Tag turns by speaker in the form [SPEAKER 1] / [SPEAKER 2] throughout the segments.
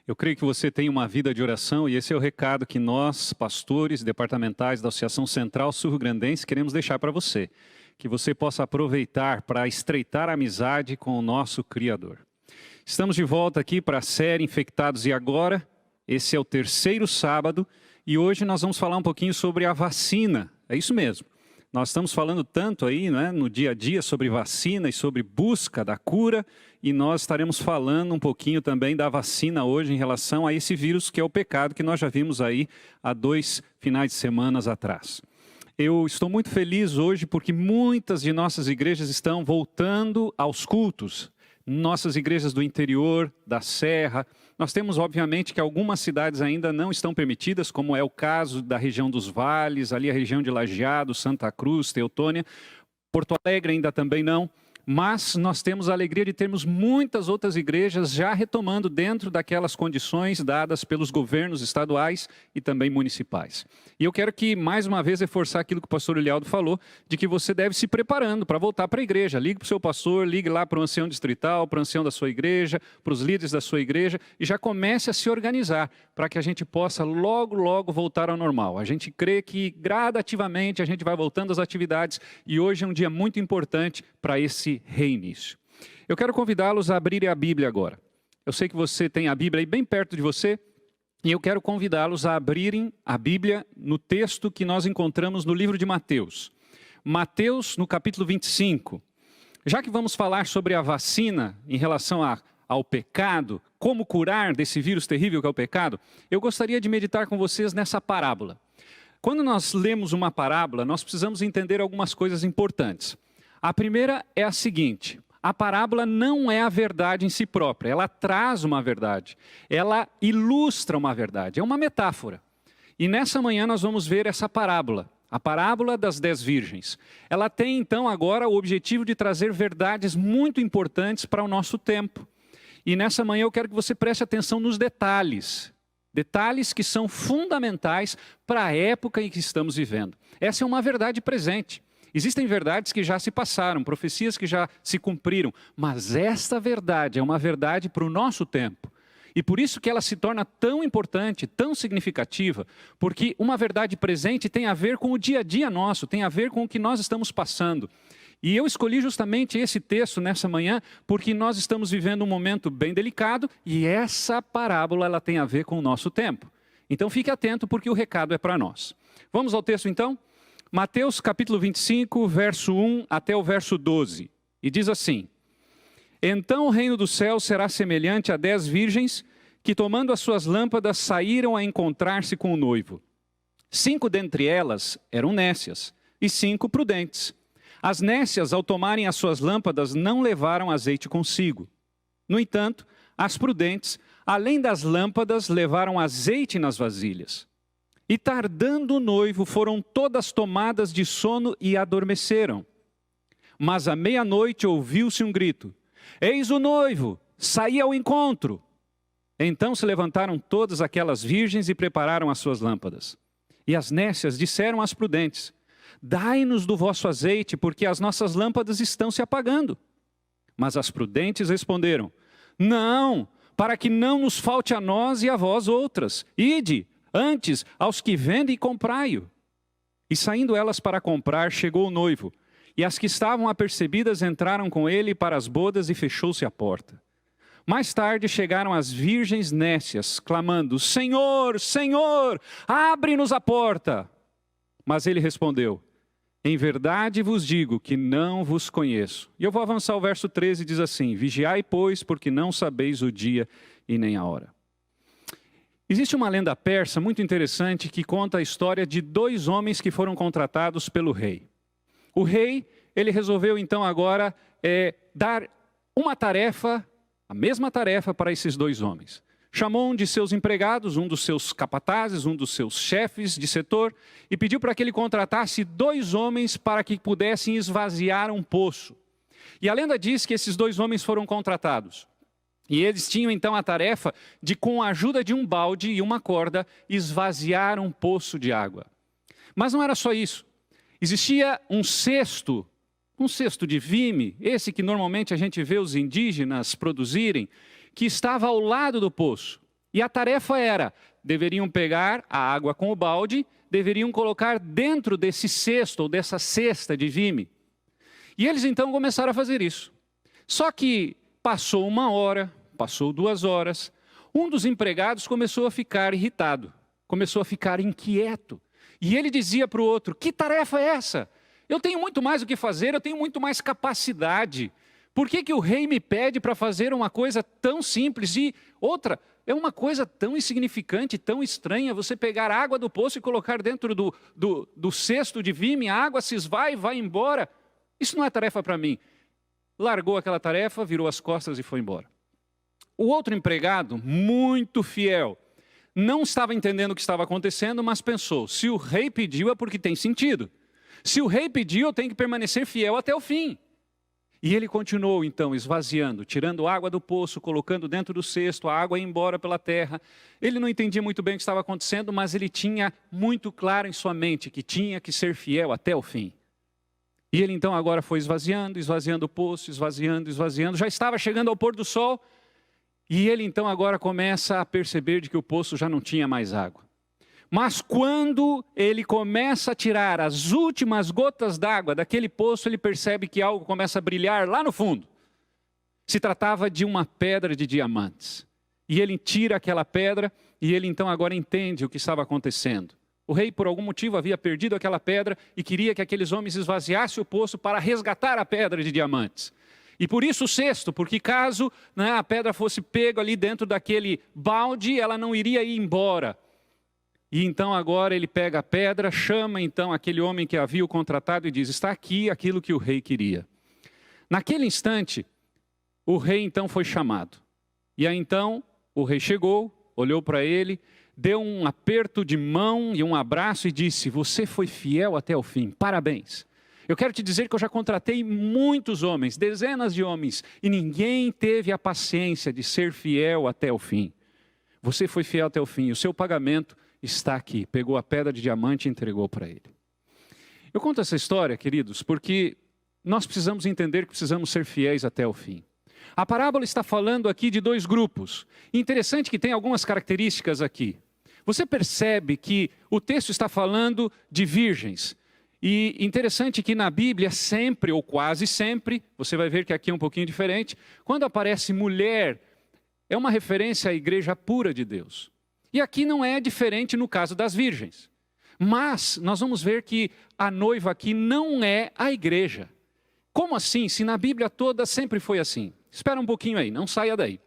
[SPEAKER 1] Eu creio que você tem uma vida de oração e esse é o recado que nós, pastores departamentais da Associação Central Sul-Rio-Grandense, queremos deixar para você. Que você possa aproveitar para estreitar a amizade com o nosso Criador. Estamos de volta aqui para a série Infectados e Agora. Esse é o terceiro sábado e hoje nós vamos falar um pouquinho sobre a vacina. É isso mesmo. Nós estamos falando tanto aí, né, no dia a dia sobre vacina e sobre busca da cura e nós estaremos falando um pouquinho também da vacina hoje em relação a esse vírus que é o pecado que nós já vimos aí há 2 finais de semana atrás. Eu estou muito feliz hoje porque muitas de nossas igrejas estão voltando aos cultos. Nossas igrejas do interior, da Serra. Nós temos, obviamente, que algumas cidades ainda não estão permitidas, como é o caso da região dos Vales, ali a região de Lajeado, Santa Cruz, Teutônia. Porto Alegre ainda também não. Mas nós temos a alegria de termos muitas outras igrejas já retomando dentro daquelas condições dadas pelos governos estaduais e também municipais. E eu quero que, mais uma vez, reforçar aquilo que o pastor Elialdo falou, de que você deve se preparando para voltar para a igreja. Ligue para o seu pastor, ligue lá para o ancião distrital, para o ancião da sua igreja, para os líderes da sua igreja, e já comece a se organizar para que a gente possa logo, logo voltar ao normal. A gente crê que gradativamente a gente vai voltando às atividades e hoje é um dia muito importante para esse reinício. Eu quero convidá-los a abrirem a Bíblia agora. Eu sei que você tem a Bíblia aí bem perto de você e eu quero convidá-los a abrirem a Bíblia no texto que nós encontramos no livro de Mateus. Mateus, no capítulo 25. Já que vamos falar sobre a vacina em relação ao pecado, como curar desse vírus terrível que é o pecado, eu gostaria de meditar com vocês nessa parábola. Quando nós lemos uma parábola, nós precisamos entender algumas coisas importantes. A primeira é a seguinte: a parábola não é a verdade em si própria, ela traz uma verdade, ela ilustra uma verdade, é uma metáfora. E nessa manhã nós vamos ver essa parábola, a parábola das 10 virgens. Ela tem então agora o objetivo de trazer verdades muito importantes para o nosso tempo. E nessa manhã eu quero que você preste atenção nos detalhes. Detalhes que são fundamentais para a época em que estamos vivendo. Essa é uma verdade presente. Existem verdades que já se passaram, profecias que já se cumpriram, mas esta verdade é uma verdade para o nosso tempo. E por isso que ela se torna tão importante, tão significativa, porque uma verdade presente tem a ver com o dia a dia nosso, tem a ver com o que nós estamos passando. E eu escolhi justamente esse texto nessa manhã, porque nós estamos vivendo um momento bem delicado e essa parábola ela tem a ver com o nosso tempo. Então fique atento porque o recado é para nós. Vamos ao texto então? Mateus capítulo 25, verso 1 até o verso 12. E diz assim: Então o reino do céu será semelhante a 10 virgens que, tomando as suas lâmpadas, saíram a encontrar-se com o noivo. 5 dentre elas eram nécias e 5 prudentes. As nécias, ao tomarem as suas lâmpadas, não levaram azeite consigo. No entanto, as prudentes, além das lâmpadas, levaram azeite nas vasilhas. E tardando o noivo, foram todas tomadas de sono e adormeceram. Mas à meia-noite ouviu-se um grito: Eis o noivo, saí ao encontro. Então se levantaram todas aquelas virgens e prepararam as suas lâmpadas. E as nécias disseram às prudentes: Dai-nos do vosso azeite, porque as nossas lâmpadas estão se apagando. Mas as prudentes responderam: Não, para que não nos falte a nós e a vós outras. Ide, antes, aos que vendem, comprai-o. E saindo elas para comprar, chegou o noivo. E as que estavam apercebidas entraram com ele para as bodas e fechou-se a porta. Mais tarde chegaram as virgens nécias, clamando: Senhor, Senhor, abre-nos a porta. Mas ele respondeu: Em verdade vos digo que não vos conheço. E eu vou avançar o verso 13, diz assim: Vigiai, pois, porque não sabeis o dia e nem a hora. Existe uma lenda persa muito interessante que conta a história de 2 homens que foram contratados pelo rei. O rei, ele resolveu então agora dar uma tarefa, a mesma tarefa para esses 2 homens. Chamou um de seus empregados, um dos seus capatazes, um dos seus chefes de setor e pediu para que ele contratasse 2 homens para que pudessem esvaziar um poço. E a lenda diz que esses 2 homens foram contratados. E eles tinham então a tarefa de, com a ajuda de um balde e uma corda, esvaziar um poço de água. Mas não era só isso. Existia um cesto de vime, esse que normalmente a gente vê os indígenas produzirem, que estava ao lado do poço. E a tarefa era, deveriam pegar a água com o balde, deveriam colocar dentro desse cesto ou dessa cesta de vime. E eles então começaram a fazer isso. Só que passou 1 hora, passou 2 horas, um dos empregados começou a ficar irritado, começou a ficar inquieto. E ele dizia para o outro, que tarefa é essa? Eu tenho muito mais o que fazer, eu tenho muito mais capacidade. Por que o rei me pede para fazer uma coisa tão simples? E outra, é uma coisa tão insignificante, tão estranha, você pegar água do poço e colocar dentro do cesto de vime, a água se esvai e vai embora. Isso não é tarefa para mim. Largou aquela tarefa, virou as costas e foi embora. O outro empregado, muito fiel, não estava entendendo o que estava acontecendo, mas pensou, se o rei pediu é porque tem sentido. Se o rei pediu, eu tenho que permanecer fiel até o fim. E ele continuou então esvaziando, tirando água do poço, colocando dentro do cesto, a água ia embora pela terra. Ele não entendia muito bem o que estava acontecendo, mas ele tinha muito claro em sua mente que tinha que ser fiel até o fim. E ele então agora foi esvaziando, esvaziando o poço, esvaziando, esvaziando, já estava chegando ao pôr do sol, e ele então agora começa a perceber de que o poço já não tinha mais água. Mas quando ele começa a tirar as últimas gotas d'água daquele poço, ele percebe que algo começa a brilhar lá no fundo. Se tratava de uma pedra de diamantes. E ele tira aquela pedra e ele então agora entende o que estava acontecendo. O rei, por algum motivo, havia perdido aquela pedra e queria que aqueles homens esvaziassem o poço para resgatar a pedra de diamantes. E por isso o cesto, porque caso a pedra fosse pega ali dentro daquele balde, ela não iria ir embora. E então agora ele pega a pedra, chama então aquele homem que havia o contratado e diz, está aqui aquilo que o rei queria. Naquele instante, o rei então foi chamado. E aí então o rei chegou, olhou para ele, deu um aperto de mão e um abraço e disse, você foi fiel até o fim, parabéns. Eu quero te dizer que eu já contratei muitos homens, dezenas de homens, e ninguém teve a paciência de ser fiel até o fim. Você foi fiel até o fim, o seu pagamento está aqui. Pegou a pedra de diamante e entregou para ele. Eu conto essa história, queridos, porque nós precisamos entender que precisamos ser fiéis até o fim. A parábola está falando aqui de 2 grupos. Interessante que tem algumas características aqui. Você percebe que o texto está falando de virgens. E interessante que na Bíblia sempre, ou quase sempre, você vai ver que aqui é um pouquinho diferente, quando aparece mulher, é uma referência à igreja pura de Deus. E aqui não é diferente no caso das virgens. Mas nós vamos ver que a noiva aqui não é a igreja. Como assim? Se na Bíblia toda sempre foi assim. Espera um pouquinho aí, não saia daí.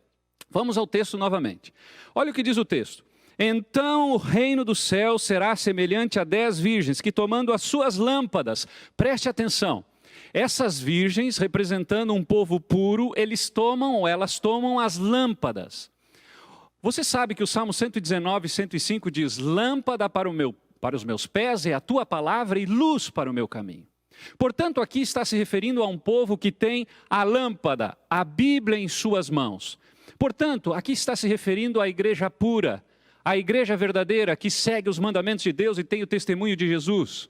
[SPEAKER 1] Vamos ao texto novamente. Olha o que diz o texto. Então o reino do céu será semelhante a 10 virgens que tomando as suas lâmpadas, preste atenção. Essas virgens, representando um povo puro, elas tomam as lâmpadas. Você sabe que o Salmo 119, 105 diz, lâmpada para os meus pés é a tua palavra e luz para o meu caminho. Portanto, aqui está se referindo a um povo que tem a lâmpada, a Bíblia em suas mãos. Portanto, aqui está se referindo à igreja pura, à igreja verdadeira que segue os mandamentos de Deus e tem o testemunho de Jesus.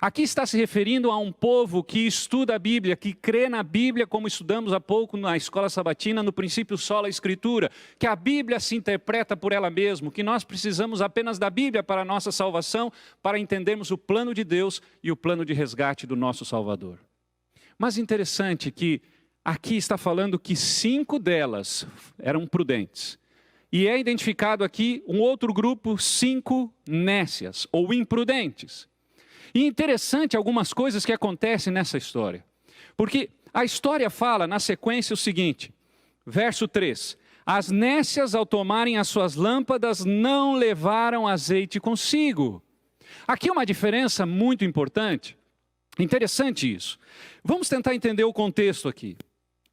[SPEAKER 1] Aqui está se referindo a um povo que estuda a Bíblia, que crê na Bíblia, como estudamos há pouco na escola sabatina, no princípio sola escritura, que a Bíblia se interpreta por ela mesma, que nós precisamos apenas da Bíblia para a nossa salvação, para entendermos o plano de Deus e o plano de resgate do nosso Salvador. Mas interessante que aqui está falando que 5 delas eram prudentes. E é identificado aqui um outro grupo, 5 nécias ou imprudentes. E interessante algumas coisas que acontecem nessa história. Porque a história fala na sequência o seguinte, verso 3. As nécias ao tomarem as suas lâmpadas não levaram azeite consigo. Aqui uma diferença muito importante. Interessante isso. Vamos tentar entender o contexto aqui.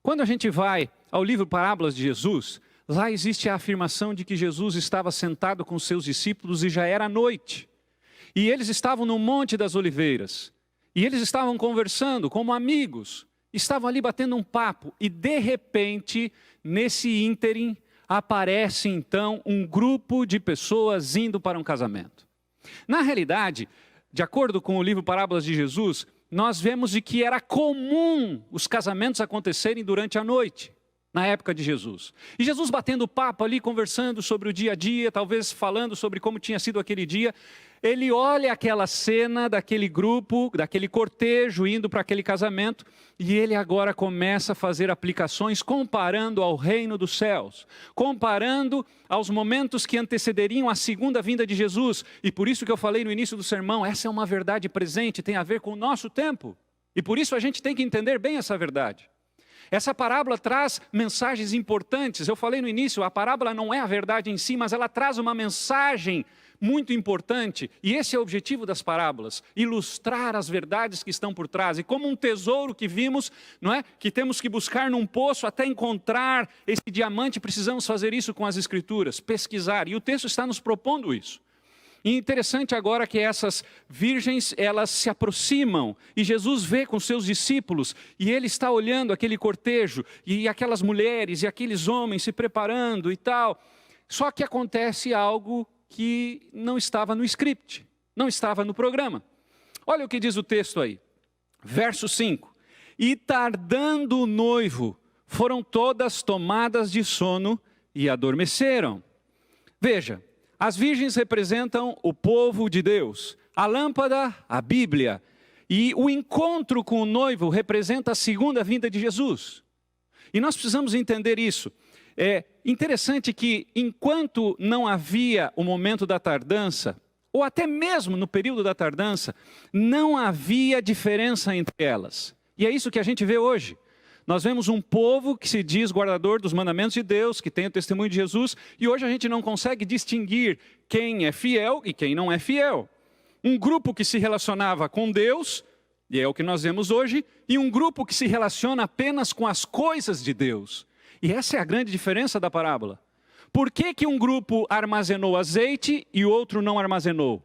[SPEAKER 1] Quando a gente vai ao livro Parábolas de Jesus, lá existe a afirmação de que Jesus estava sentado com seus discípulos e já era noite. E eles estavam no Monte das Oliveiras. E eles estavam conversando como amigos. Estavam ali batendo um papo. E de repente, nesse ínterim, aparece então um grupo de pessoas indo para um casamento. Na realidade, de acordo com o livro Parábolas de Jesus, nós vemos de que era comum os casamentos acontecerem durante a noite. na época de Jesus. E Jesus batendo papo ali, conversando sobre o dia a dia, talvez falando sobre como tinha sido aquele dia. Ele olha aquela cena daquele grupo, daquele cortejo indo para aquele casamento, e ele agora começa a fazer aplicações comparando ao reino dos céus, comparando aos momentos que antecederiam a segunda vinda de Jesus. E por isso que eu falei no início do sermão, essa é uma verdade presente, tem a ver com o nosso tempo. E por isso a gente tem que entender bem essa verdade. Essa parábola traz mensagens importantes. Eu falei no início, a parábola não é a verdade em si, mas ela traz uma mensagem muito importante. E esse é o objetivo das parábolas, ilustrar as verdades que estão por trás. E como um tesouro que vimos, não é? Que temos que buscar num poço até encontrar esse diamante, precisamos fazer isso com as Escrituras, pesquisar. E o texto está nos propondo isso. E interessante agora que essas virgens, elas se aproximam e Jesus vê com seus discípulos e ele está olhando aquele cortejo e aquelas mulheres e aqueles homens se preparando e tal. Só que acontece algo que não estava no script, não estava no programa. Olha o que diz o texto aí, verso 5. E tardando o noivo, foram todas tomadas de sono e adormeceram. Veja, as virgens representam o povo de Deus, a lâmpada, a Bíblia, e o encontro com o noivo representa a segunda vinda de Jesus. E nós precisamos entender isso. É interessante que enquanto não havia o momento da tardança, ou até mesmo no período da tardança, não havia diferença entre elas. E é isso que a gente vê hoje. Nós vemos um povo que se diz guardador dos mandamentos de Deus, que tem o testemunho de Jesus, e hoje a gente não consegue distinguir quem é fiel e quem não é fiel. Um grupo que se relacionava com Deus, e é o que nós vemos hoje, e um grupo que se relaciona apenas com as coisas de Deus. E essa é a grande diferença da parábola. Por que que um grupo armazenou azeite e o outro não armazenou?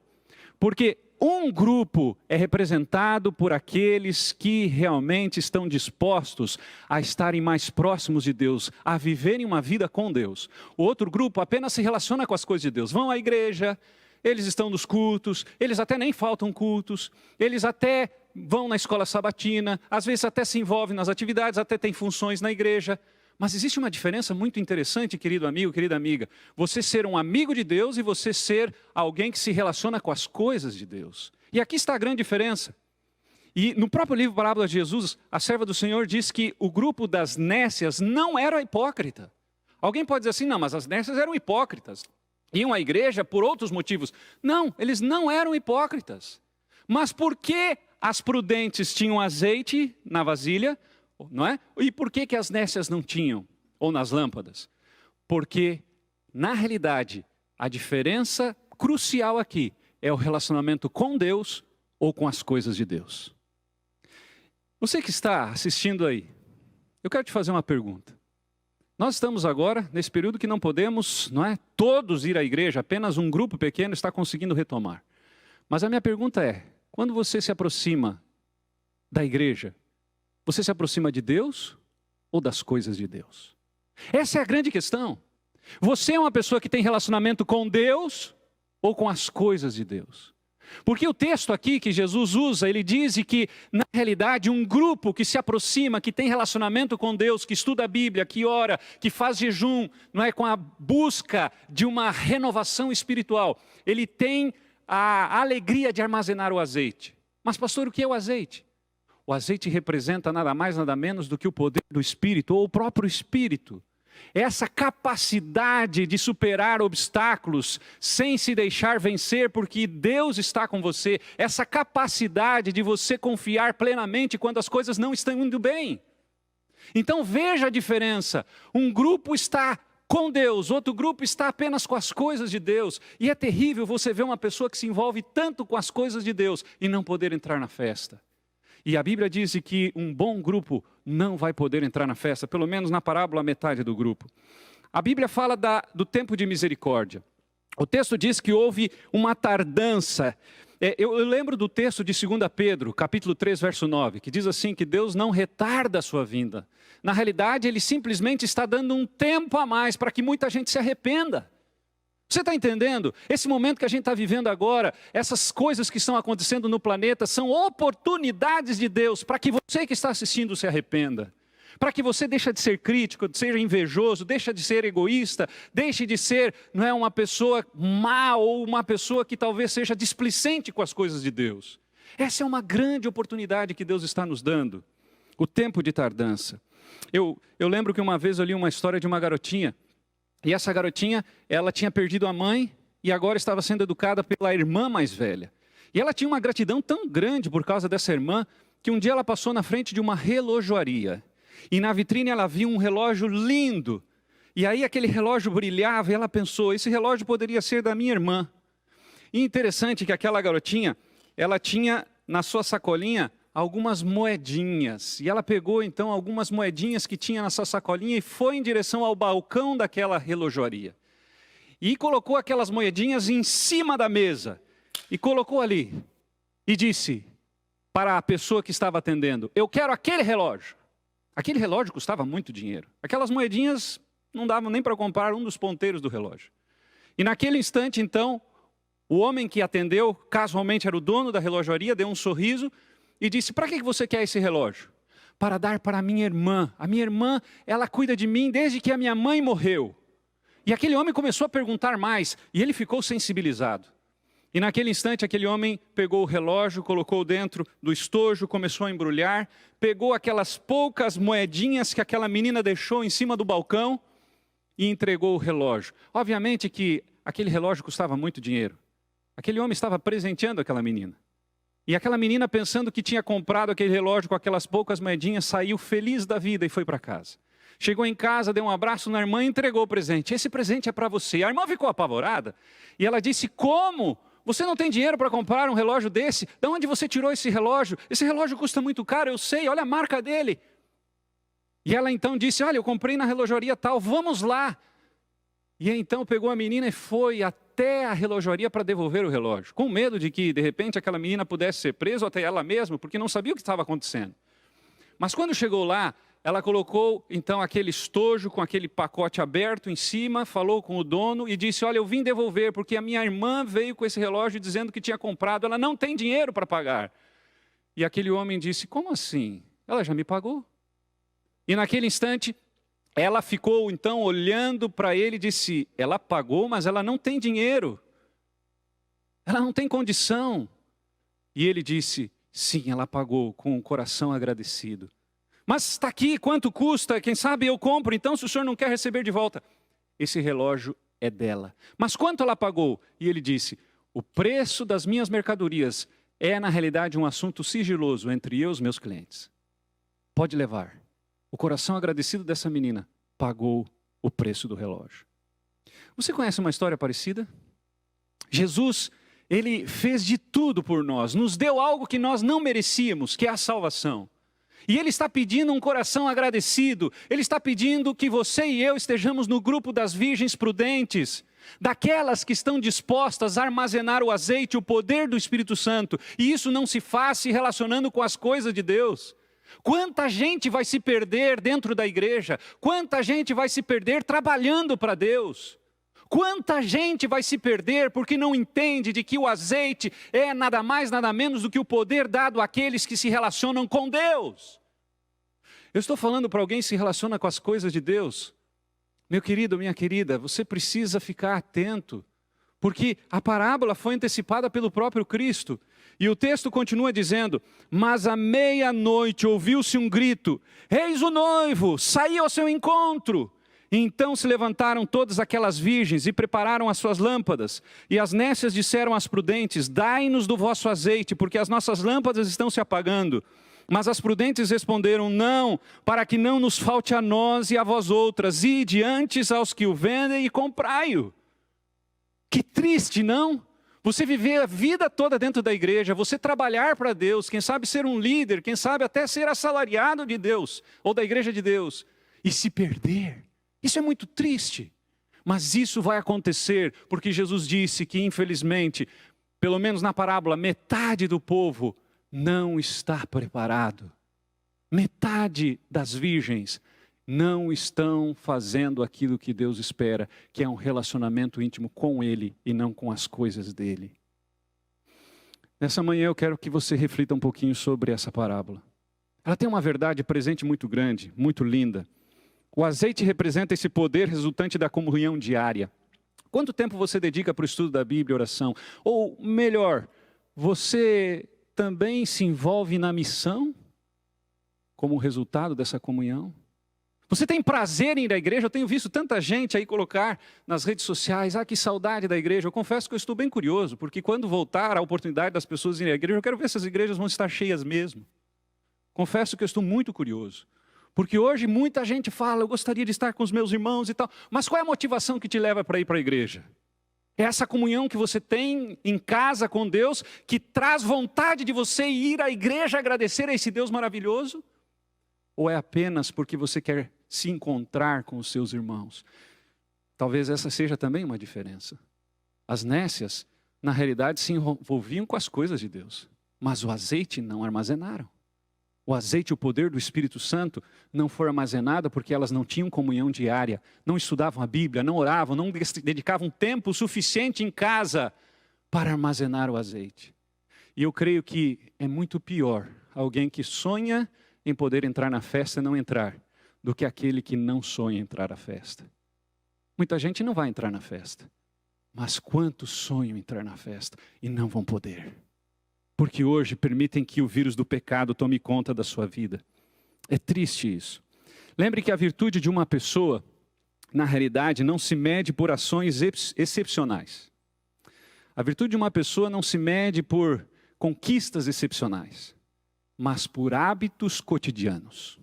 [SPEAKER 1] Porque um grupo é representado por aqueles que realmente estão dispostos a estarem mais próximos de Deus, a viverem uma vida com Deus. O outro grupo apenas se relaciona com as coisas de Deus. Vão à igreja, eles estão nos cultos, eles até nem faltam cultos, eles até vão na escola sabatina, às vezes até se envolvem nas atividades, até têm funções na igreja. Mas existe uma diferença muito interessante, querido amigo, querida amiga. Você ser um amigo de Deus e você ser alguém que se relaciona com as coisas de Deus. E aqui está a grande diferença. E no próprio livro Parábola de Jesus, a serva do Senhor diz que o grupo das nécias não era hipócrita. Alguém pode dizer assim, não, mas as nécias eram hipócritas. Iam à igreja por outros motivos. Não, eles não eram hipócritas. Mas por que as prudentes tinham azeite na vasilha, não é? E por que que as nécias não tinham? Ou nas lâmpadas? Porque, na realidade, a diferença crucial aqui é o relacionamento com Deus ou com as coisas de Deus. Você que está assistindo aí, eu quero te fazer uma pergunta. Nós estamos agora nesse período que não podemos, não é, todos ir à igreja, apenas um grupo pequeno está conseguindo retomar. Mas a minha pergunta é, quando você se aproxima da igreja, você se aproxima de Deus ou das coisas de Deus? Essa é a grande questão. Você é uma pessoa que tem relacionamento com Deus ou com as coisas de Deus? Porque o texto aqui que Jesus usa, ele diz que, na realidade, um grupo que se aproxima, que tem relacionamento com Deus, que estuda a Bíblia, que ora, que faz jejum, não é, com a busca de uma renovação espiritual, ele tem a alegria de armazenar o azeite. Mas, pastor, o que é o azeite? O azeite representa nada mais, nada menos do que o poder do Espírito, ou o próprio Espírito. Essa capacidade de superar obstáculos sem se deixar vencer, porque Deus está com você. Essa capacidade de você confiar plenamente quando as coisas não estão indo bem. Então veja a diferença. Um grupo está com Deus, outro grupo está apenas com as coisas de Deus. E é terrível você ver uma pessoa que se envolve tanto com as coisas de Deus e não poder entrar na festa. E a Bíblia diz que um bom grupo não vai poder entrar na festa, pelo menos na parábola, metade do grupo. A Bíblia fala do tempo de misericórdia. O texto diz que houve uma tardança. Eu lembro do texto de 2 Pedro, capítulo 3, verso 9, que diz assim, que Deus não retarda a sua vinda. Na realidade, Ele simplesmente está dando um tempo a mais para que muita gente se arrependa. Você está entendendo? Esse momento que a gente está vivendo agora, essas coisas que estão acontecendo no planeta, são oportunidades de Deus para que você que está assistindo se arrependa. Para que você deixe de ser crítico, seja invejoso, deixe de ser egoísta, deixe de ser, não é, uma pessoa má ou uma pessoa que talvez seja displicente com as coisas de Deus. Essa é uma grande oportunidade que Deus está nos dando, o tempo de tardança. Eu lembro que uma vez eu li uma história de uma garotinha, e essa garotinha, ela tinha perdido a mãe e agora estava sendo educada pela irmã mais velha. E ela tinha uma gratidão tão grande por causa dessa irmã, que um dia ela passou na frente de uma relojoaria. E na vitrine ela viu um relógio lindo. E aí aquele relógio brilhava e ela pensou, esse relógio poderia ser da minha irmã. E interessante que aquela garotinha, ela tinha na sua sacolinha algumas moedinhas. E ela pegou então algumas moedinhas que tinha na sua sacolinha e foi em direção ao balcão daquela relojoaria. E colocou aquelas moedinhas em cima da mesa. E colocou ali. E disse para a pessoa que estava atendendo, eu quero aquele relógio. Aquele relógio custava muito dinheiro. Aquelas moedinhas não davam nem para comprar um dos ponteiros do relógio. E naquele instante, então, o homem que atendeu, casualmente era o dono da relojoaria, deu um sorriso e disse, para que você quer esse relógio? Para dar para a minha irmã. A minha irmã, ela cuida de mim desde que a minha mãe morreu. E aquele homem começou a perguntar mais, e ele ficou sensibilizado. E naquele instante, aquele homem pegou o relógio, colocou dentro do estojo, começou a embrulhar, pegou aquelas poucas moedinhas que aquela menina deixou em cima do balcão e entregou o relógio. Obviamente que aquele relógio custava muito dinheiro. Aquele homem estava presenteando aquela menina. E aquela menina, pensando que tinha comprado aquele relógio com aquelas poucas moedinhas, saiu feliz da vida e foi para casa. Chegou em casa, deu um abraço na irmã e entregou o presente. Esse presente é para você. A irmã ficou apavorada e ela disse, como? Você não tem dinheiro para comprar um relógio desse? De onde você tirou esse relógio? Esse relógio custa muito caro, eu sei, olha a marca dele. E ela então disse, olha, eu comprei na relojoaria tal, vamos lá. E então pegou a menina e foi até a relojoaria para devolver o relógio, com medo de que, de repente, aquela menina pudesse ser presa ou até ela mesma, porque não sabia o que estava acontecendo. Mas quando chegou lá, ela colocou, então, aquele estojo com aquele pacote aberto em cima, falou com o dono e disse, olha, eu vim devolver, porque a minha irmã veio com esse relógio dizendo que tinha comprado, ela não tem dinheiro para pagar. E aquele homem disse, como assim? Ela já me pagou. E naquele instante, ela ficou, então, olhando para ele e disse, ela pagou, mas ela não tem dinheiro. Ela não tem condição. E ele disse, sim, ela pagou, com o coração agradecido. Mas está aqui, quanto custa? Quem sabe eu compro, então se o senhor não quer receber de volta. Esse relógio é dela. Mas quanto ela pagou? E ele disse, o preço das minhas mercadorias é na realidade um assunto sigiloso entre eu e os meus clientes. Pode levar. O coração agradecido dessa menina pagou o preço do relógio. Você conhece uma história parecida? Jesus, ele fez de tudo por nós, nos deu algo que nós não merecíamos, que é a salvação. E Ele está pedindo um coração agradecido. Ele está pedindo que você e eu estejamos no grupo das virgens prudentes, daquelas que estão dispostas a armazenar o azeite, o poder do Espírito Santo. E isso não se faz se relacionando com as coisas de Deus. Quanta gente vai se perder dentro da igreja? Quanta gente vai se perder trabalhando para Deus? Quanta gente vai se perder porque não entende de que o azeite é nada mais, nada menos do que o poder dado àqueles que se relacionam com Deus? Eu estou falando para alguém que se relaciona com as coisas de Deus. Meu querido, minha querida, você precisa ficar atento, porque a parábola foi antecipada pelo próprio Cristo. E o texto continua dizendo, mas à meia-noite ouviu-se um grito, eis o noivo, saiu ao seu encontro. Então se levantaram todas aquelas virgens e prepararam as suas lâmpadas. E as nécias disseram às prudentes, dai-nos do vosso azeite, porque as nossas lâmpadas estão se apagando. Mas as prudentes responderam, não, para que não nos falte a nós e a vós outras, ide antes aos que o vendem e comprai-o. Que triste, não? Você viver a vida toda dentro da igreja, você trabalhar para Deus, quem sabe ser um líder, quem sabe até ser assalariado de Deus, ou da igreja de Deus, e se perder. Isso é muito triste, mas isso vai acontecer, porque Jesus disse que infelizmente, pelo menos na parábola, metade do povo não está preparado. Metade das virgens não estão fazendo aquilo que Deus espera, que é um relacionamento íntimo com Ele e não com as coisas dEle. Nessa manhã eu quero que você reflita um pouquinho sobre essa parábola. ela tem uma verdade presente muito grande, muito linda. O azeite representa esse poder resultante da comunhão diária. Quanto tempo você dedica para o estudo da Bíblia e oração? Ou melhor, você também se envolve na missão como resultado dessa comunhão? Você tem prazer em ir à igreja? Eu tenho visto tanta gente aí colocar nas redes sociais, que saudade da igreja. Eu confesso que eu estou bem curioso, porque quando voltar a oportunidade das pessoas irem à igreja, eu quero ver se as igrejas vão estar cheias mesmo. Confesso que eu estou muito curioso. Porque hoje muita gente fala, eu gostaria de estar com os meus irmãos e tal. Mas qual é a motivação que te leva para ir para a igreja? É essa comunhão que você tem em casa com Deus, que traz vontade de você ir à igreja agradecer a esse Deus maravilhoso? Ou é apenas porque você quer se encontrar com os seus irmãos? Talvez essa seja também uma diferença. As nécias, na realidade, se envolviam com as coisas de Deus. Mas o azeite não armazenaram. O azeite, o poder do Espírito Santo, não foi armazenado porque elas não tinham comunhão diária, não estudavam a Bíblia, não oravam, não dedicavam tempo suficiente em casa para armazenar o azeite. E eu creio que é muito pior alguém que sonha em poder entrar na festa e não entrar, do que aquele que não sonha em entrar à festa. Muita gente não vai entrar na festa, mas quantos sonham em entrar na festa e não vão poder? Porque hoje permitem que o vírus do pecado tome conta da sua vida. É triste isso. Lembre que a virtude de uma pessoa, na realidade, não se mede por ações excepcionais. A virtude de uma pessoa não se mede por conquistas excepcionais, mas por hábitos cotidianos.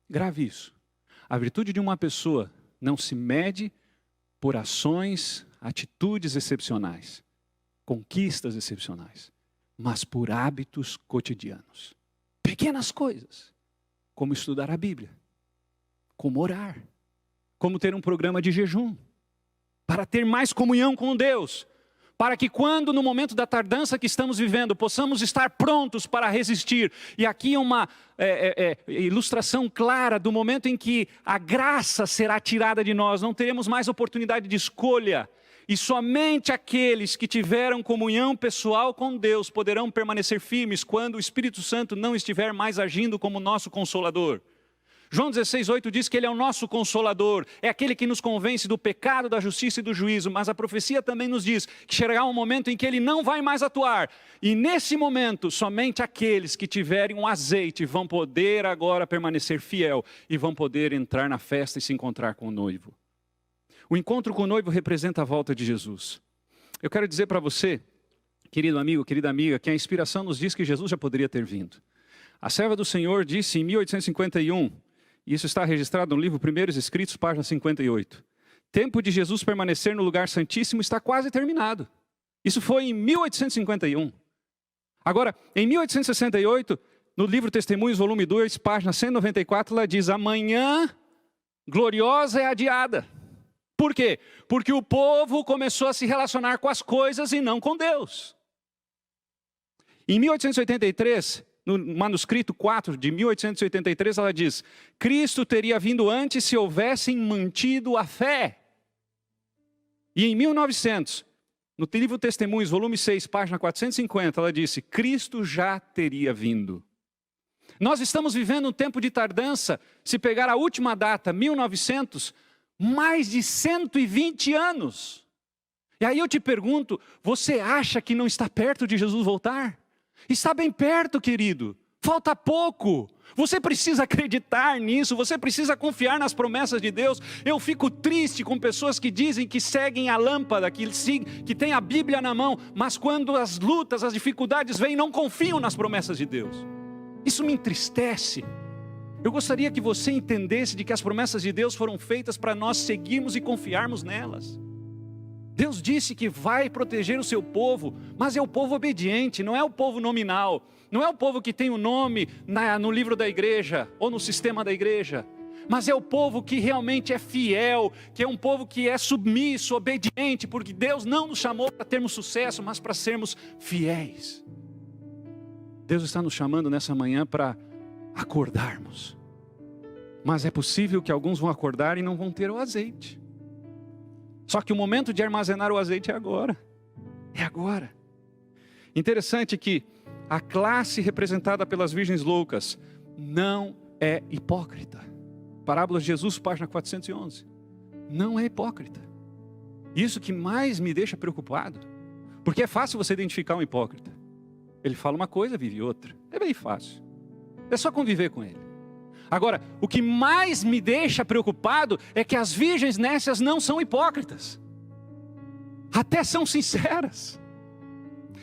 [SPEAKER 1] Grave isso. A virtude de uma pessoa não se mede por ações, atitudes excepcionais, conquistas excepcionais, mas por hábitos cotidianos. Pequenas coisas, como estudar a Bíblia, como orar, como ter um programa de jejum, para ter mais comunhão com Deus, para que quando no momento da tardança que estamos vivendo, possamos estar prontos para resistir. E aqui é uma ilustração clara do momento em que a graça será tirada de nós, não teremos mais oportunidade de escolha. E somente aqueles que tiveram comunhão pessoal com Deus poderão permanecer firmes quando o Espírito Santo não estiver mais agindo como nosso Consolador. João 16:8 diz que Ele é o nosso Consolador, é aquele que nos convence do pecado, da justiça e do juízo, mas a profecia também nos diz que chegará um momento em que Ele não vai mais atuar, e nesse momento, somente aqueles que tiverem um azeite vão poder agora permanecer fiel, e vão poder entrar na festa e se encontrar com o noivo. O encontro com o noivo representa a volta de Jesus. Eu quero dizer para você, querido amigo, querida amiga, que a inspiração nos diz que Jesus já poderia ter vindo. A serva do Senhor disse em 1851, e isso está registrado no livro Primeiros Escritos, página 58. Tempo de Jesus permanecer no lugar santíssimo está quase terminado. Isso foi em 1851. Agora, em 1868, no livro Testemunhos, volume 2, página 194, ela diz: amanhã gloriosa é adiada. Por quê? Porque o povo começou a se relacionar com as coisas e não com Deus. Em 1883, no manuscrito 4 de 1883, ela diz: Cristo teria vindo antes se houvessem mantido a fé. E em 1900, no livro Testemunhos, volume 6, página 450, ela disse: Cristo já teria vindo. Nós estamos vivendo um tempo de tardança. Se pegar a última data, 1900, mais de 120 anos. E aí eu te pergunto, você acha que não está perto de Jesus voltar? Está bem perto, querido. Falta pouco. Você precisa acreditar nisso, você precisa confiar nas promessas de Deus. Eu fico triste com pessoas que dizem que seguem a lâmpada, que têm a Bíblia na mão, mas quando as lutas, as dificuldades vêm, não confiam nas promessas de Deus. Isso me entristece. Eu gostaria que você entendesse de que as promessas de Deus foram feitas para nós seguirmos e confiarmos nelas. Deus disse que vai proteger o seu povo, mas é o povo obediente, não é o povo nominal, não é o povo que tem o nome no livro da igreja ou no sistema da igreja, mas é o povo que realmente é fiel, que é um povo que é submisso, obediente, porque Deus não nos chamou para termos sucesso, mas para sermos fiéis. Deus está nos chamando nessa manhã para acordarmos, mas é possível que alguns vão acordar e não vão ter o azeite. Só que o momento de armazenar o azeite é agora. É agora. Interessante que a classe representada pelas virgens loucas não é hipócrita. Parábolas de Jesus, página 411. Não é hipócrita. Isso que mais me deixa preocupado. Porque é fácil você identificar um hipócrita. Ele fala uma coisa, vive outra. É bem fácil. É só conviver com ele. Agora, o que mais me deixa preocupado é que as virgens nécias não são hipócritas. Até são sinceras.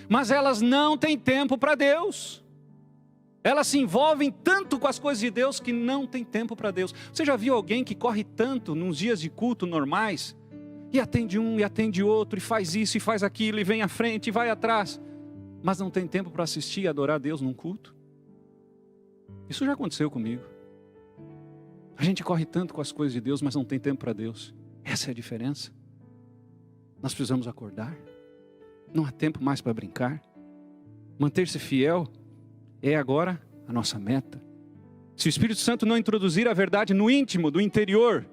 [SPEAKER 1] Mas elas não têm tempo para Deus. Elas se envolvem tanto com as coisas de Deus que não tem tempo para Deus. Você já viu alguém que corre tanto nos dias de culto normais? E atende um, e atende outro, e faz isso, e faz aquilo, e vem à frente, e vai atrás. Mas não tem tempo para assistir e adorar a Deus num culto? Isso já aconteceu comigo. A gente corre tanto com as coisas de Deus, mas não tem tempo para Deus. Essa é a diferença. Nós precisamos acordar. Não há tempo mais para brincar. Manter-se fiel é agora a nossa meta. Se o Espírito Santo não introduzir a verdade no íntimo, do interior,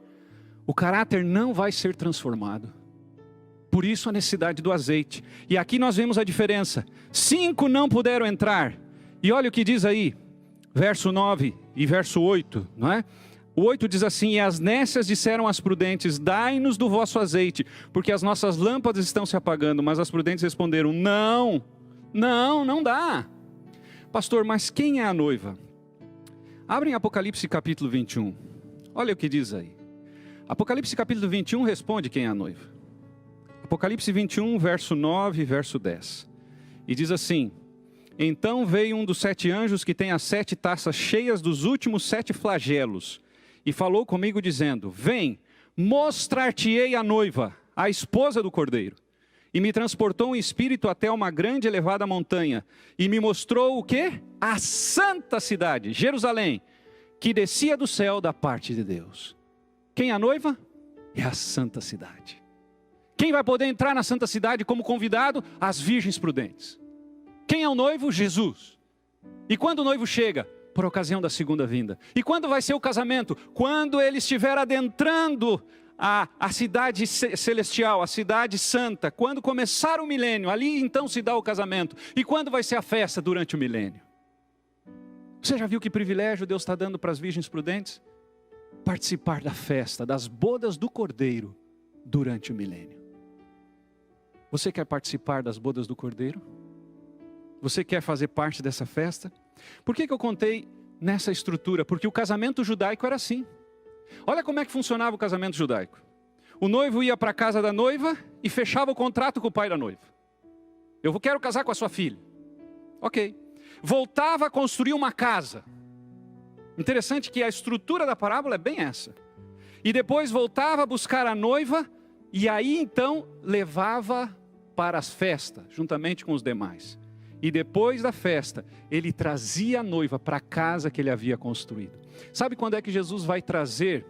[SPEAKER 1] o caráter não vai ser transformado. Por isso a necessidade do azeite. E aqui nós vemos a diferença. 5 não puderam entrar. E olha o que diz aí, verso 9 e verso 8, não é? O 8 diz assim: e as nécias disseram às prudentes, dai-nos do vosso azeite, porque as nossas lâmpadas estão se apagando. Mas as prudentes responderam, não dá. Pastor, mas quem é a noiva? Abrem Apocalipse capítulo 21. Olha o que diz aí. Apocalipse capítulo 21 responde quem é a noiva. Apocalipse 21, verso 9 e verso 10. E diz assim: então veio um dos 7 anjos que tem as 7 taças cheias dos últimos 7 flagelos. E falou comigo dizendo, vem, mostrar-te-ei a noiva, a esposa do Cordeiro. E me transportou em espírito até uma grande e elevada montanha. E me mostrou o quê? A santa cidade, Jerusalém, que descia do céu da parte de Deus. Quem é a noiva? É a santa cidade. Quem vai poder entrar na santa cidade como convidado? As virgens prudentes. Quem é o noivo? Jesus. E quando o noivo chega? Por ocasião da segunda vinda. E quando vai ser o casamento? Quando ele estiver adentrando a cidade celestial, a cidade santa. Quando começar o milênio, ali então se dá o casamento. E quando vai ser a festa? Durante o milênio. Você já viu que privilégio Deus está dando para as virgens prudentes? Participar da festa, das bodas do Cordeiro, durante o milênio. Você quer participar das bodas do Cordeiro? Você quer fazer parte dessa festa? Por que eu contei nessa estrutura? Porque o casamento judaico era assim. Olha como é que funcionava o casamento judaico. O noivo ia para a casa da noiva e fechava o contrato com o pai da noiva. Eu quero casar com a sua filha. Ok. Voltava a construir uma casa. Interessante que a estrutura da parábola é bem essa. E depois voltava a buscar a noiva e aí então levava para as festas, juntamente com os demais. E depois da festa, ele trazia a noiva para a casa que ele havia construído. Sabe quando é que Jesus vai trazer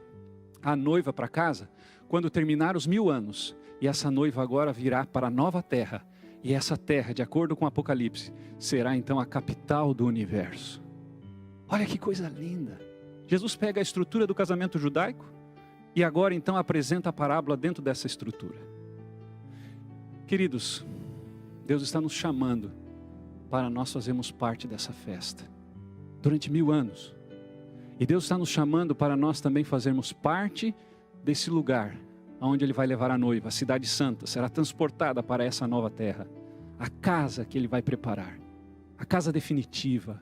[SPEAKER 1] a noiva para casa? Quando terminar os 1000 anos. E essa noiva agora virá para a nova terra. E essa terra, de acordo com o Apocalipse, será então a capital do universo. Olha que coisa linda. Jesus pega a estrutura do casamento judaico e agora então apresenta a parábola dentro dessa estrutura. Queridos, Deus está nos chamando para nós fazermos parte dessa festa, durante 1000 anos. E Deus está nos chamando para nós também fazermos parte desse lugar, onde Ele vai levar a noiva, a cidade santa, será transportada para essa nova terra. A casa que Ele vai preparar, a casa definitiva.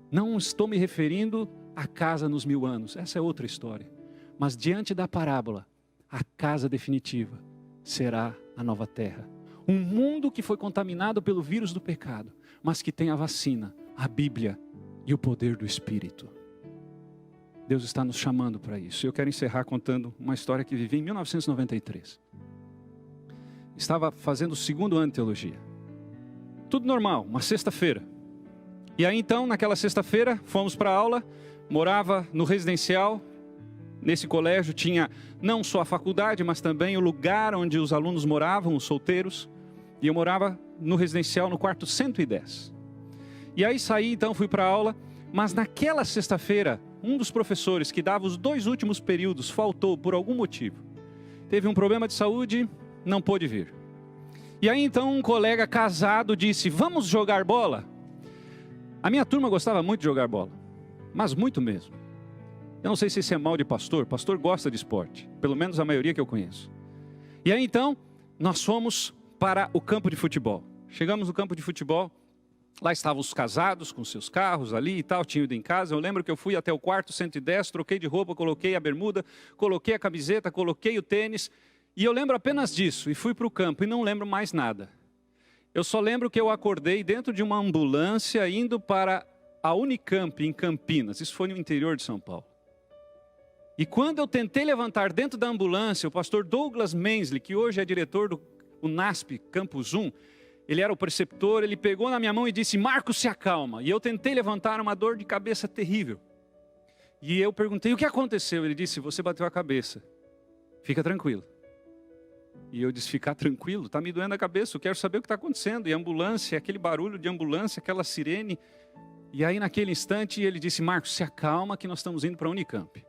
[SPEAKER 1] Não estou me referindo à casa nos 1000 anos, essa é outra história. Mas diante da parábola, a casa definitiva será a nova terra. Um mundo que foi contaminado pelo vírus do pecado, mas que tem a vacina, a Bíblia e o poder do Espírito. Deus está nos chamando para isso. Eu quero encerrar contando uma história que vivi em 1993. Estava fazendo o 2º ano de teologia. Tudo normal, uma sexta-feira. E aí então, naquela sexta-feira, fomos para a aula, morava no residencial. Nesse colégio tinha não só a faculdade, mas também o lugar onde os alunos moravam, os solteiros. E eu morava no residencial, no quarto 110. E aí saí, então fui para a aula, mas naquela sexta-feira, um dos professores que dava os 2 últimos períodos faltou por algum motivo. Teve um problema de saúde, não pôde vir. E aí então um colega casado disse, vamos jogar bola? A minha turma gostava muito de jogar bola. mas muito mesmo. Eu não sei se esse é mal de pastor, pastor gosta de esporte, pelo menos a maioria que eu conheço. E aí então, nós fomos para o campo de futebol. Chegamos no campo de futebol, lá estavam os casados com seus carros ali e tal, tinham ido em casa. Eu lembro que eu fui até o quarto 110, troquei de roupa, coloquei a bermuda, coloquei a camiseta, coloquei o tênis. E eu lembro apenas disso, e fui para o campo, e não lembro mais nada. Eu só lembro que eu acordei dentro de uma ambulância, indo para a Unicamp, em Campinas. Isso foi no interior de São Paulo. E quando eu tentei levantar dentro da ambulância, o pastor Douglas Mensley, que hoje é diretor do UNASP Campus 1, ele era o preceptor, ele pegou na minha mão e disse: Marcos, se acalma. E eu tentei levantar, uma dor de cabeça terrível. E eu perguntei: o que aconteceu? Ele disse: você bateu a cabeça, fica tranquilo. E eu disse: ficar tranquilo? Está me doendo a cabeça, eu quero saber o que está acontecendo. E a ambulância, aquele barulho de ambulância, aquela sirene. E aí naquele instante ele disse: Marcos, se acalma que nós estamos indo para a Unicamp.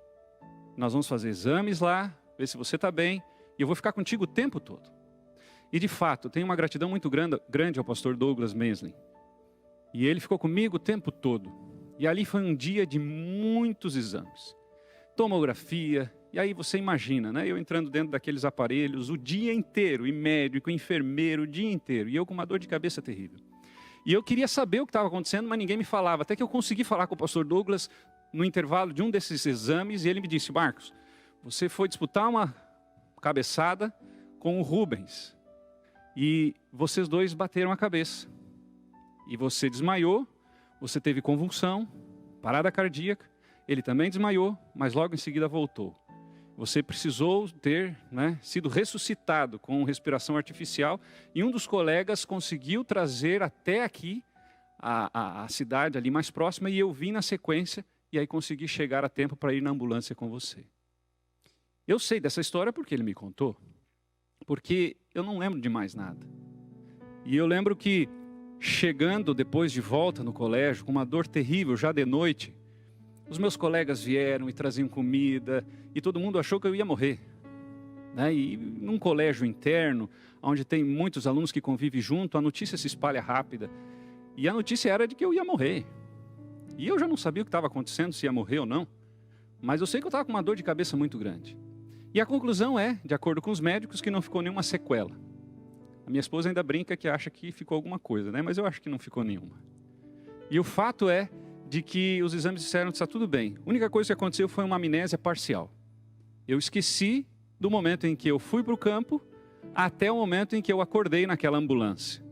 [SPEAKER 1] Nós vamos fazer exames lá, ver se você está bem, e eu vou ficar contigo o tempo todo. E de fato, tenho uma gratidão muito grande ao pastor Douglas Mensley. E ele ficou comigo o tempo todo. E ali foi um dia de muitos exames. Tomografia, e aí você imagina, né? Eu entrando dentro daqueles aparelhos o dia inteiro, e médico, enfermeiro, o dia inteiro. E eu com uma dor de cabeça terrível. E eu queria saber o que estava acontecendo, mas ninguém me falava. Até que eu consegui falar com o pastor Douglas no intervalo de um desses exames, e ele me disse: Marcos, você foi disputar uma cabeçada com o Rubens. E vocês dois bateram a cabeça. E você desmaiou, você teve convulsão, parada cardíaca. Ele também desmaiou, mas logo em seguida voltou. Você precisou ter sido ressuscitado com respiração artificial. E um dos colegas conseguiu trazer até aqui a cidade ali mais próxima. E eu vim na sequência e aí consegui chegar a tempo para ir na ambulância com você. Eu sei dessa história porque ele me contou. Porque eu não lembro de mais nada. E eu lembro que, chegando depois de volta no colégio, com uma dor terrível, já de noite, os meus colegas vieram e traziam comida, e todo mundo achou que eu ia morrer. E num colégio interno, onde tem muitos alunos que convivem junto, a notícia se espalha rápida. E a notícia era de que eu ia morrer. E eu já não sabia o que estava acontecendo, se ia morrer ou não. Mas eu sei que eu estava com uma dor de cabeça muito grande. E a conclusão é, de acordo com os médicos, que não ficou nenhuma sequela. A minha esposa ainda brinca que acha que ficou alguma coisa, mas eu acho que não ficou nenhuma. E o fato é de que os exames disseram que está tudo bem. A única coisa que aconteceu foi uma amnésia parcial. Eu esqueci do momento em que eu fui para o campo até o momento em que eu acordei naquela ambulância.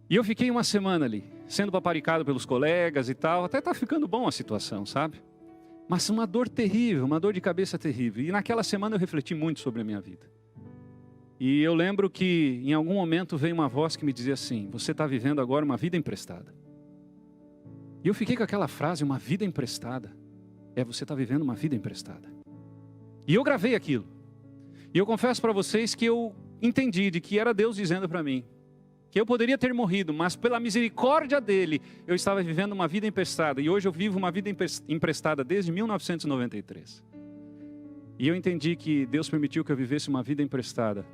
[SPEAKER 1] E eu fiquei uma semana ali, sendo paparicado pelos colegas e tal. Até está ficando bom a situação, sabe? Mas uma dor terrível, uma dor de cabeça terrível. E naquela semana eu refleti muito sobre a minha vida. E eu lembro que em algum momento veio uma voz que me dizia assim: você está vivendo agora uma vida emprestada. E eu fiquei com aquela frase, uma vida emprestada. Você está vivendo uma vida emprestada. E eu gravei aquilo. E eu confesso para vocês que eu entendi de que era Deus dizendo para mim que eu poderia ter morrido, mas pela misericórdia dele, eu estava vivendo uma vida emprestada. E hoje eu vivo uma vida emprestada desde 1993. E eu entendi que Deus permitiu que eu vivesse uma vida emprestada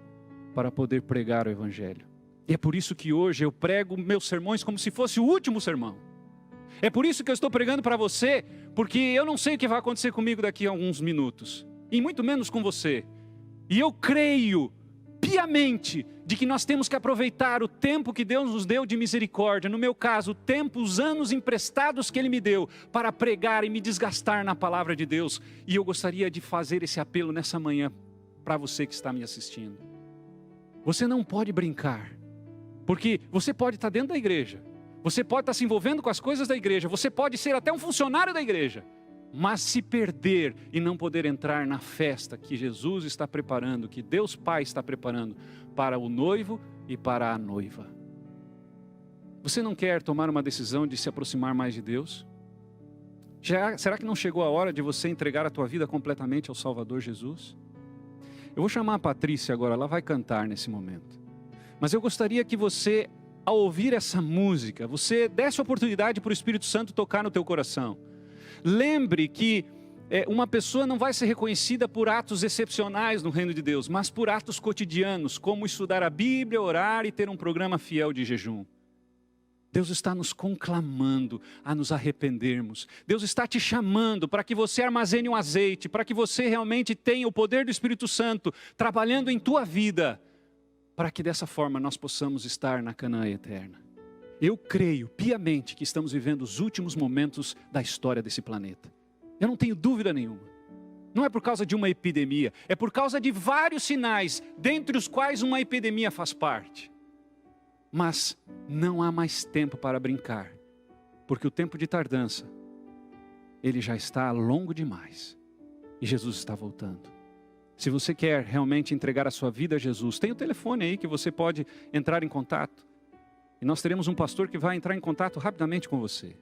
[SPEAKER 1] para poder pregar o Evangelho. E é por isso que hoje eu prego meus sermões como se fosse o último sermão. É por isso que eu estou pregando para você, porque eu não sei o que vai acontecer comigo daqui a alguns minutos. E muito menos com você. E eu creio piamente de que nós temos que aproveitar o tempo que Deus nos deu de misericórdia, no meu caso, o tempo, os anos emprestados que Ele me deu, para pregar e me desgastar na palavra de Deus. E eu gostaria de fazer esse apelo nessa manhã, para você que está me assistindo. Você não pode brincar, porque você pode estar dentro da igreja, você pode estar se envolvendo com as coisas da igreja, você pode ser até um funcionário da igreja, mas se perder e não poder entrar na festa que Jesus está preparando, que Deus Pai está preparando para o noivo e para a noiva. Você não quer tomar uma decisão de se aproximar mais de Deus? Será que não chegou a hora de você entregar a tua vida completamente ao Salvador Jesus? Eu vou chamar a Patrícia agora, ela vai cantar nesse momento. Mas eu gostaria que você, ao ouvir essa música, você desse a oportunidade para o Espírito Santo tocar no teu coração. Lembre que uma pessoa não vai ser reconhecida por atos excepcionais no reino de Deus, mas por atos cotidianos, como estudar a Bíblia, orar e ter um programa fiel de jejum. Deus está nos conclamando a nos arrependermos. Deus está te chamando para que você armazene um azeite, para que você realmente tenha o poder do Espírito Santo trabalhando em tua vida, para que dessa forma nós possamos estar na Canaã eterna. Eu creio piamente que estamos vivendo os últimos momentos da história desse planeta. Eu não tenho dúvida nenhuma. Não é por causa de uma epidemia, é por causa de vários sinais, dentre os quais uma epidemia faz parte. Mas não há mais tempo para brincar, porque o tempo de tardança, ele já está longo demais, e Jesus está voltando. Se você quer realmente entregar a sua vida a Jesus, tem o telefone aí que você pode entrar em contato, e nós teremos um pastor que vai entrar em contato rapidamente com você.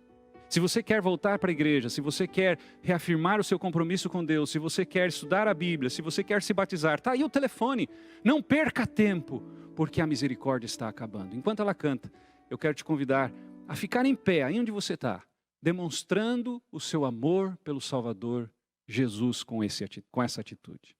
[SPEAKER 1] Se você quer voltar para a igreja, se você quer reafirmar o seu compromisso com Deus, se você quer estudar a Bíblia, se você quer se batizar, está aí o telefone, não perca tempo, porque a misericórdia está acabando. Enquanto ela canta, eu quero te convidar a ficar em pé, aí onde você está, demonstrando o seu amor pelo Salvador Jesus com essa atitude.